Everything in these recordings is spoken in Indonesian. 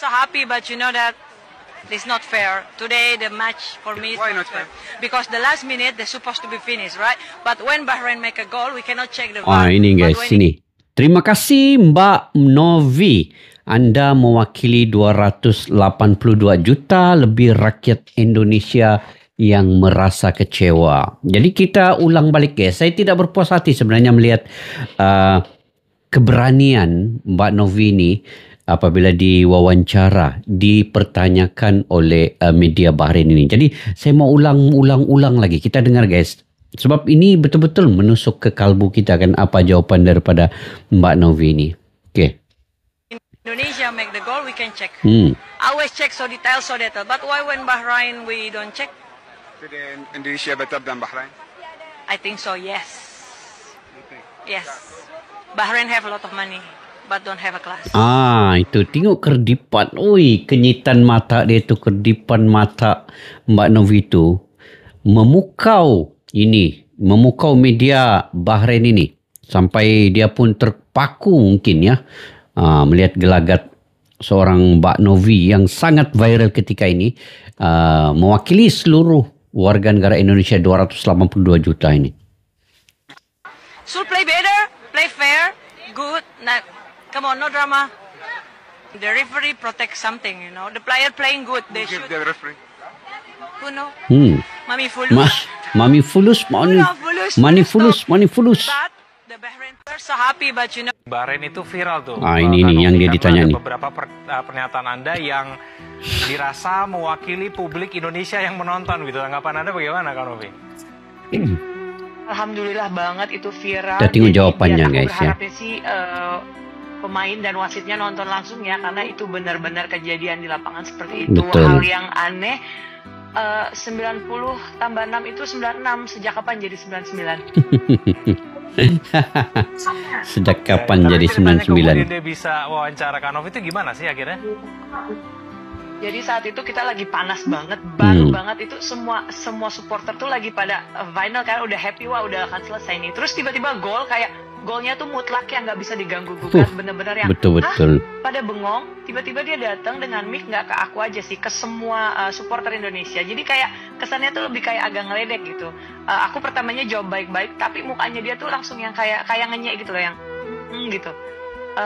So happy, but you know that it's not fair. Today the match for me is Why not fair? Because the last minute they're supposed to be finished, right? But when Bahrain make a goal, we cannot check the VAR. Ini guys, sini. Terima kasih Mbak Novi. Anda mewakili 282 juta lebih rakyat Indonesia yang merasa kecewa. Jadi kita ulang balik guys. Saya tidak berpuas hati sebenarnya melihat keberanian Mbak Novi ini apabila diwawancara dipertanyakan oleh media Bahrain ini. Jadi saya mau ulang lagi. Kita dengar guys. Sebab ini betul-betul menusuk ke kalbu kita kan apa jawapan daripada Mbak Novi ini. Okay. Indonesia make the goal, we can check. Always check so detail. But why when Bahrain we don't check? Today Indonesia better than Bahrain. I think so, yes. Yes. Bahrain have a lot of money, but don't have a class. Itu tengok kerdipan. Oi, kenyitan mata dia tu, kerdipan mata Mbak Novi tu memukau media Bahrain ini sampai dia pun terpaku mungkin ya melihat gelagat seorang Mbak Novi yang sangat viral ketika ini mewakili seluruh warga negara Indonesia 282 juta ini. Should play better, play fair, good. Nah, come on, no drama. The referee protect something, you know. The player playing good, they should. The referee. Who know? Mami Fulus, money fulus. But the Bahrain are so happy, but you know. Bahrain itu viral tuh. Ini yang dia ditanya nih. Beberapa pernyataan Anda yang dirasa mewakili publik Indonesia yang menonton gitu. Tanggapan Anda bagaimana, Kak Novi? Alhamdulillah banget itu viral. Kita tengok jawabannya guys ya. Berharapnya sih pemain dan wasitnya nonton langsung ya, karena itu benar-benar kejadian di lapangan seperti itu. Betul. Hal yang aneh. 90 tambah 6 itu 96. Sejak kapan jadi 99? Sejak kapan jadi 99? Kemudian dia bisa wawancara Kak Novi itu gimana sih akhirnya? Jadi saat itu kita lagi panas banget, baru banget itu semua supporter tuh lagi pada final kan, udah happy, wah udah akan selesai nih. Terus tiba-tiba gol, kayak golnya tuh mutlak yang nggak bisa diganggu gugat, bener-bener yang betul. Pada bengong. Tiba-tiba dia datang dengan mic, nggak ke aku aja sih, ke semua supporter Indonesia. Jadi kayak kesannya tuh lebih kayak agak ngeledek gitu. Aku pertamanya jawab baik-baik, tapi mukanya dia tuh langsung yang kayak ngenyek gitu loh, yang gitu.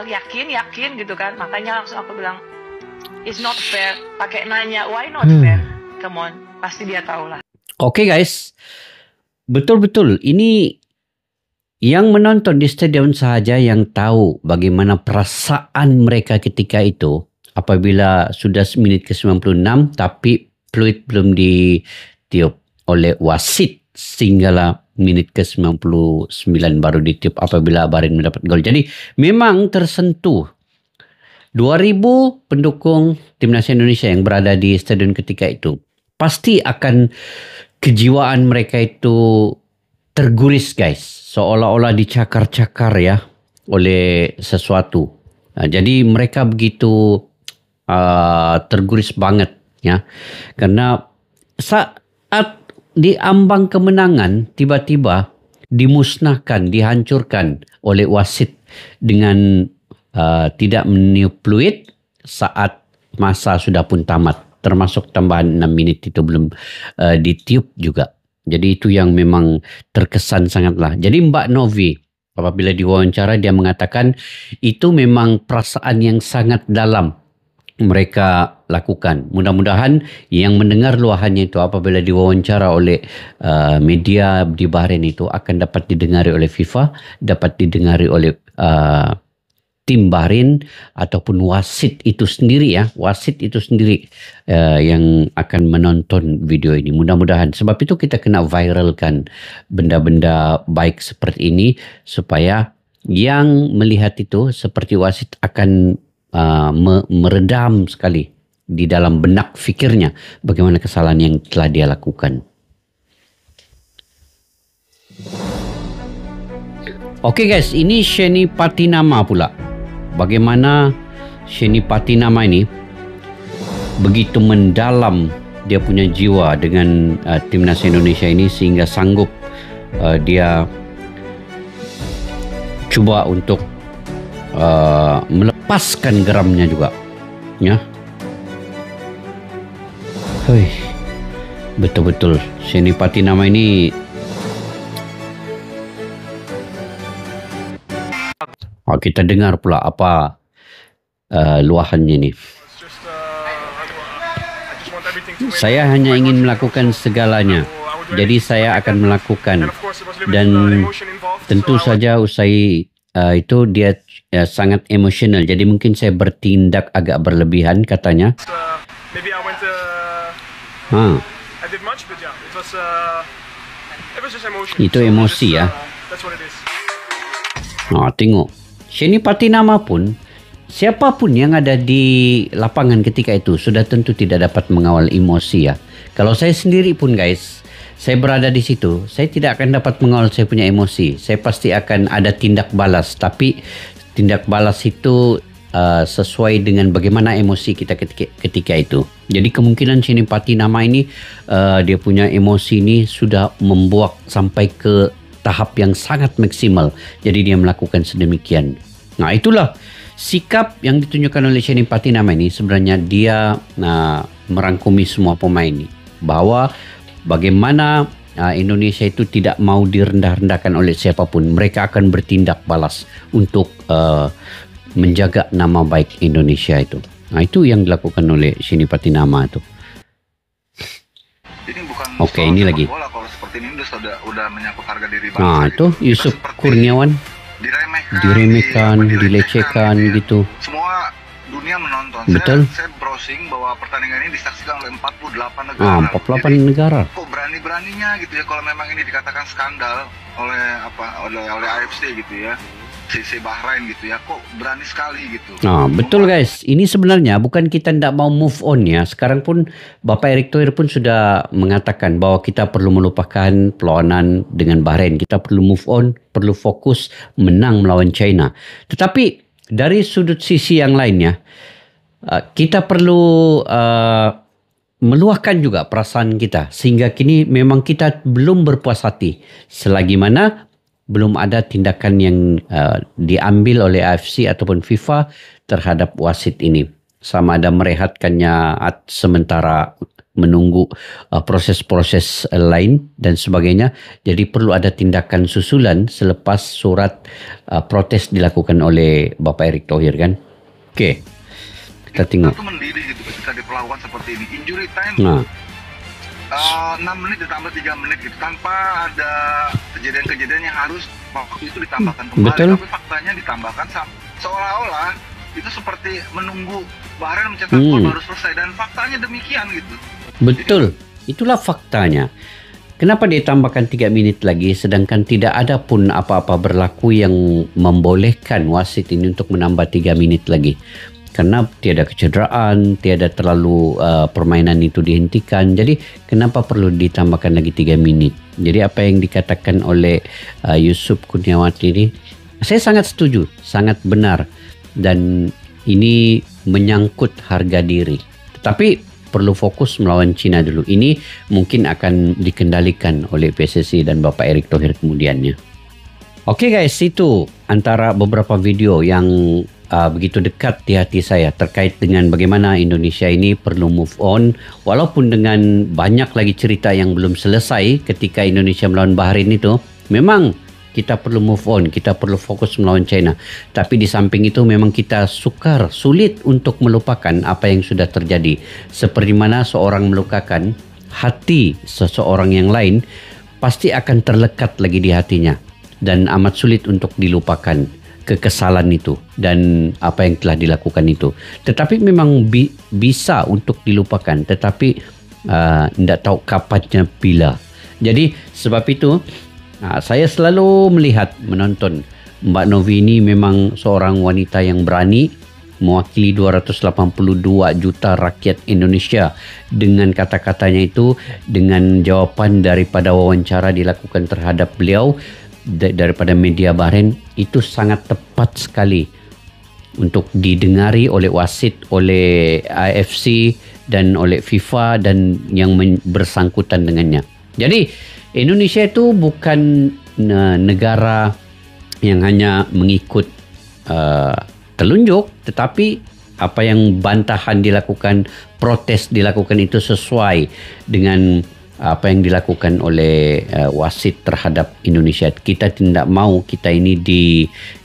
Yakin gitu kan. Makanya langsung aku bilang, it's not fair. Pakai nanya, why not fair? Come on, pasti dia tahu lah. Oke guys, betul-betul ini yang menonton di stadion sahaja yang tahu bagaimana perasaan mereka ketika itu apabila sudah menit ke-96 tapi peluit belum ditiup oleh wasit sehinggalah menit ke-99 baru ditiup apabila Bahrain mendapat gol. Jadi memang tersentuh. 2,000 pendukung timnas Indonesia yang berada di stadion ketika itu pasti akan kejiwaan mereka itu terguris guys. Seolah-olah dicakar-cakar ya oleh sesuatu. Jadi mereka begitu terguris banget ya. Karena saat di ambang kemenangan tiba-tiba dimusnahkan, dihancurkan oleh wasit dengan tidak meniup peluit saat masa sudah pun tamat. Termasuk tambahan 6 menit itu belum ditiup juga. Jadi itu yang memang terkesan sangatlah. Jadi Mbak Novi apabila diwawancara dia mengatakan itu memang perasaan yang sangat dalam mereka lakukan. Mudah-mudahan yang mendengar luahannya itu apabila diwawancara oleh media di Bahrain itu akan dapat didengari oleh FIFA, dapat didengari oleh tim Bahrain ataupun wasit itu sendiri ya, yang akan menonton video ini. Mudah-mudahan sebab itu kita kena viralkan benda-benda baik seperti ini supaya yang melihat itu seperti wasit akan meredam sekali di dalam benak fikirnya bagaimana kesalahan yang telah dia lakukan. Oke guys, ini Sheni Patinama pula. Bagaimana Sheni Patinama ini begitu mendalam dia punya jiwa dengan timnas Indonesia ini sehingga sanggup dia cuba untuk melepaskan geramnya juga ya Hui, betul-betul. Sheni Patinama ini kita dengar pula apa luahannya ni. Saya hanya ingin melakukan segalanya. Jadi saya akan melakukan, dan tentu saja usai itu dia sangat emosional. Jadi mungkin saya bertindak agak berlebihan katanya. Itu emosi ya. Tengok. Sheni Patinama pun, siapapun yang ada di lapangan ketika itu sudah tentu tidak dapat mengawal emosi ya. Kalau saya sendiri pun guys, saya berada di situ, saya tidak akan dapat mengawal saya punya emosi. Saya pasti akan ada tindak balas, tapi tindak balas itu sesuai dengan bagaimana emosi kita ketika itu. Jadi kemungkinan Sheni Patinama ini dia punya emosi ini sudah membuak sampai ke tahap yang sangat maksimal. Jadi dia melakukan sedemikian. Nah, itulah sikap yang ditunjukkan oleh Sheni Patinama ini. Sebenarnya dia merangkumi semua pemain ini, bahwa bagaimana Indonesia itu tidak mau direndah-rendahkan oleh siapapun. Mereka akan bertindak balas untuk menjaga nama baik Indonesia itu. Nah, itu yang dilakukan oleh Sheni Patinama itu. Ini bukan ini lagi. Bola, kalau seperti ini udah menyangkut harga diri bangsa. Nah, itu Yusuf Kurniawan diremehkan, dilecehkan gitu. Semua dunia menonton. Betul. Saya browsing bahwa pertandingan ini disaksikan oleh 48 negara. 48 negara. Kok berani-beraninya gitu ya kalau memang ini dikatakan skandal oleh AFC gitu ya. si Bahrain gitu ya, kok berani sekali gitu. Betul guys, ini sebenarnya bukan kita tidak mau move on ya. Sekarang pun Bapak Erick Thohir pun sudah mengatakan bahwa kita perlu melupakan perlawanan dengan Bahrain. Kita perlu move on, perlu fokus menang melawan China. Tetapi dari sudut sisi yang lainnya, kita perlu meluahkan juga perasaan kita. Sehingga kini memang kita belum berpuas hati. Selagi mana belum ada tindakan yang diambil oleh AFC ataupun FIFA terhadap wasit ini. Sama ada merehatkannya sementara menunggu proses-proses lain dan sebagainya. Jadi perlu ada tindakan susulan selepas surat protes dilakukan oleh Bapak Erick Thohir kan. Okey, kita tengok. Itu mendidih gitu ketika diperlakukan seperti ini. Injury time 6 menit ditambah 3 menit gitu, tanpa ada kejadian-kejadian yang harus waktu itu ditambahkan kembali. Betul. Tapi faktanya ditambahkan seolah-olah itu seperti menunggu Bahrain mencetak gol baru selesai, dan faktanya demikian gitu. Betul, itulah faktanya. Kenapa ditambahkan 3 minit lagi sedangkan tidak ada pun apa-apa berlaku yang membolehkan wasit ini untuk menambah 3 minit lagi? Karena tiada kecederaan, tiada terlalu permainan itu dihentikan. Jadi kenapa perlu ditambahkan lagi 3 minit? Jadi apa yang dikatakan oleh Yusuf Kurniawan ini, saya sangat setuju, sangat benar. Dan ini menyangkut harga diri. Tetapi perlu fokus melawan China dulu. Ini mungkin akan dikendalikan oleh PSSI dan Bapak Erick Thohir kemudiannya. Okey guys, itu antara beberapa video yang begitu dekat di hati saya terkait dengan bagaimana Indonesia ini perlu move on, walaupun dengan banyak lagi cerita yang belum selesai ketika Indonesia melawan Bahrain itu. Memang kita perlu move on, kita perlu fokus melawan China, tapi di samping itu memang kita sulit untuk melupakan apa yang sudah terjadi. Seperti mana seorang melukakan hati seseorang yang lain, pasti akan terlekat lagi di hatinya dan amat sulit untuk dilupakan kekesalan itu dan apa yang telah dilakukan itu. Tetapi memang bisa untuk dilupakan, tetapi tidak tahu kapannya bila. Jadi sebab itu saya selalu menonton Mbak Novi ini memang seorang wanita yang berani mewakili 282 juta rakyat Indonesia. Dengan kata-katanya itu, dengan jawapan daripada wawancara dilakukan terhadap beliau daripada media Bahrain, itu sangat tepat sekali untuk didengari oleh wasit, oleh AFC dan oleh FIFA dan yang bersangkutan dengannya. Jadi Indonesia itu bukan negara yang hanya mengikut telunjuk, tetapi apa yang bantahan dilakukan, protes dilakukan itu sesuai dengan apa yang dilakukan oleh wasit terhadap Indonesia. Kita tidak mau kita ini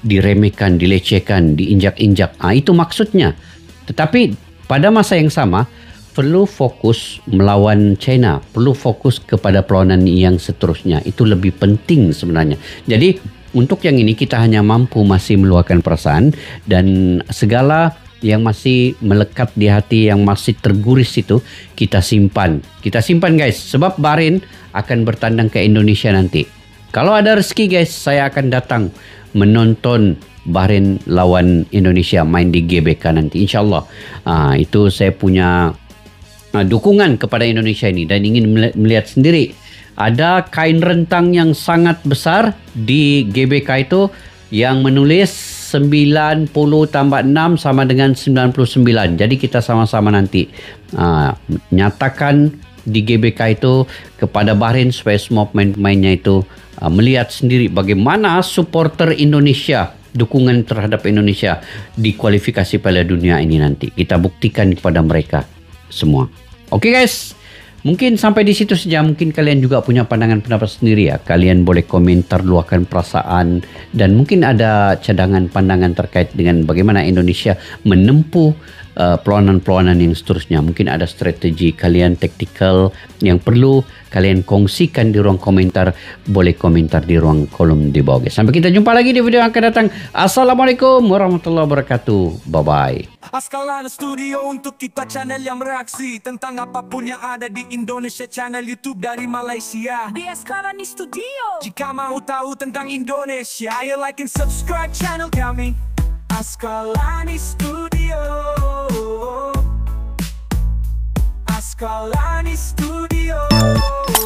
diremehkan, dilecehkan, diinjak-injak. Itu maksudnya. Tetapi pada masa yang sama perlu fokus melawan China, perlu fokus kepada perlawanan yang seterusnya. Itu lebih penting sebenarnya. Jadi untuk yang ini kita hanya mampu masih meluahkan perasaan, dan segala yang masih melekat di hati, yang masih terguris itu kita simpan. Kita simpan guys, sebab Bahrain akan bertandang ke Indonesia nanti. Kalau ada rezeki guys, saya akan datang menonton Bahrain lawan Indonesia main di GBK nanti, insyaAllah. Itu saya punya dukungan kepada Indonesia ini dan ingin melihat sendiri. Ada kain rentang yang sangat besar di GBK itu yang menulis 90 tambah 6 sama dengan 99. Jadi kita sama-sama nanti nyatakan di GBK itu kepada Bahrain supaya semua pemain-pemainnya itu melihat sendiri bagaimana supporter Indonesia, dukungan terhadap Indonesia di kualifikasi Piala Dunia ini nanti. Kita buktikan kepada mereka semua. Oke guys, mungkin sampai di situ saja. Mungkin kalian juga punya pandangan-pendapat sendiri ya. Kalian boleh komentar, luahkan perasaan, dan mungkin ada cadangan pandangan terkait dengan bagaimana Indonesia menempuh perlawanan-perlawanan yang seterusnya. Mungkin ada strategi kalian, taktikal yang perlu kalian kongsikan di ruang komentar. Boleh komentar di ruang kolom di bawah guys. Sampai kita jumpa lagi di video yang akan datang. Assalamualaikum warahmatullahi wabarakatuh. Bye-bye. Askalana Studio untuk kita, channel yang bereaksi tentang apapun yang ada di Indonesia. Channel YouTube dari Malaysia di Askalani Studio. Jika mau tahu tentang Indonesia, ayo like and subscribe channel kami Askalani Studio. Askalani Studio.